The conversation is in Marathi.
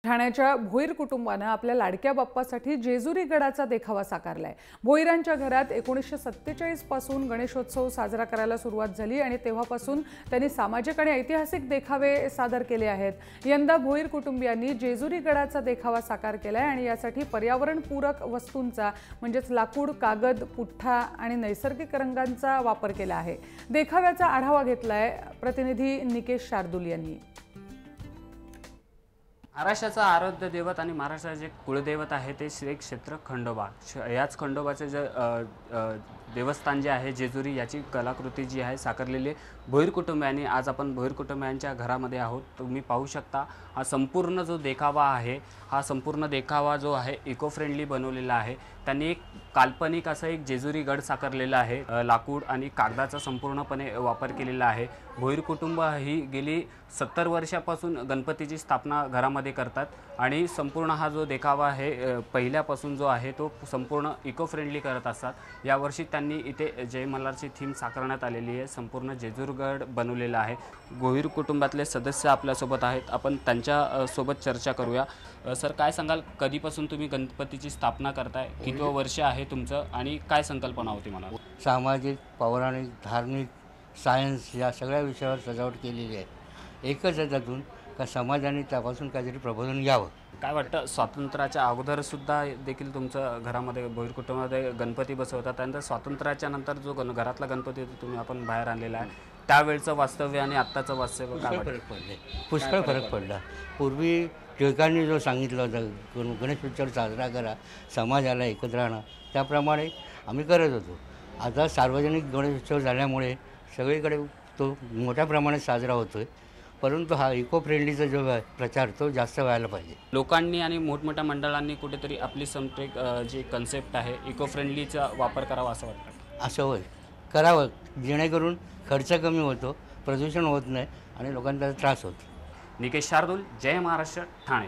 ठाण्याच्या भोईर कुटुंबाने आपल्या लाडक्या बाप्पासाठी जेजुरी गडाचा देखावा साकारलाय। भोईरांच्या घरात 1947 पासून गणेशोत्सव साजरा करायला सुरुवात झाली आणि तेव्हापासून त्यांनी सामाजिक आणि ऐतिहासिक देखावे सादर केले आहेत। यंदा भोईर कुटुंबियांनी जेजुरी गडाचा देखावा साकार केलाय आणि यासाठी पर्यावरणपूरक वस्तूंचा म्हणजेच लाकूड, कागद, पुठ्ठा आणि नैसर्गिक रंगांचा वापर केला आहे। देखाव्याचा आढावा घेतलाय प्रतिनिधी निकेश शार्दूल यांनी। महाराष्ट्राचा आराध्य दैवत आणि महाराष्ट्राचे कुलदैवत आहे ते श्री क्षेत्र खंडोबा। याच खंडोबाचे जे देवस्थान जे आहे जेजुरी, याची कलाकृती जी आहे साकारलेली भोईर कुटुंबियांनी। आज आपण भोईर कुटुंबियांच्या घरामध्ये आहोत। तुम्ही पाहू शकता हा संपूर्ण जो देखावा आहे, हा संपूर्ण देखावा जो आहे इको फ्रेंडली बनवलेला आहे। त्यांनी एक काल्पनिक असं एक जेजुरी गड साकारलेला आहे। लाकूड आणि कागदाचा संपूर्णपणे वापर केलेला आहे। भोईर कुटुंब ही गेली 70 वर्षापासून गणपतीची स्थापना घरामध्ये करतात आणि संपूर्ण हा जो देखावा आहे पहिल्यापासून जो आहे तो संपूर्ण इको फ्रेंडली करत असतात। यावर्षी त्यांनी इथे जय मल्हारची थीम साकारण्यात आलेली आहे। संपूर्ण जेजुरगड बनवलेला आहे। भोईर कुटुंबातले सदस्य आपल्यासोबत आहेत, आपण त्यांच्या सोबत चर्चा करूया। सर, काय सांगाल, कधीपासून तुम्ही गणपतीची स्थापना करताय, कितवं वर्ष आहे तुमचं आणि काय संकल्पना होती? मला सामाजिक, पौराणिक, धार्मिक, सायन्स या सगळ्या विषयावर सजावट केलेली आहे। एकच आहे त्यातून का समाजाने त्यापासून काहीतरी प्रबोधन घ्यावं। काय वाटतं, स्वातंत्र्याच्या अगोदर सुद्धा देखील तुमचं घरामध्ये भोईर कुटुंबामध्ये गणपती बसवतात, त्यानंतर स्वातंत्र्याच्या नंतर जो घरातला गणपती तुम्ही आपण बाहेर आणलेला आहे, त्यावेळचं वास्तव्य आणि आत्ताचं वास्तव्य काय फरक पडले? पुष्कळ फरक पडला। पूर्वी टिळकांनी जो सांगितलं होतं गणेशोत्सव साजरा करा, समाजाला एकत्र आणा, त्याप्रमाणे आम्ही करत होतो। आता सार्वजनिक गणेशोत्सव झाल्यामुळे सगळीकडे तो मोठ्या प्रमाणात साजरा होतोय, परंतु हा इको फ्रेंडलीचा जो प्रचार तो जास्त व्हायला पाहिजे। लोकांनी आणि मोठमोठ्या मंडळांनी कुठेतरी आपली जी कन्सेप्ट आहे इको फ्रेंडलीचा वापर करावा असं वाटतं। असं होय, करावं, जेणेकरून खर्च कमी होतो, प्रदूषण होत नाही आणि लोकांना त्रास होतो। निकेश शार्दूल, जय महाराष्ट्र, ठाणे।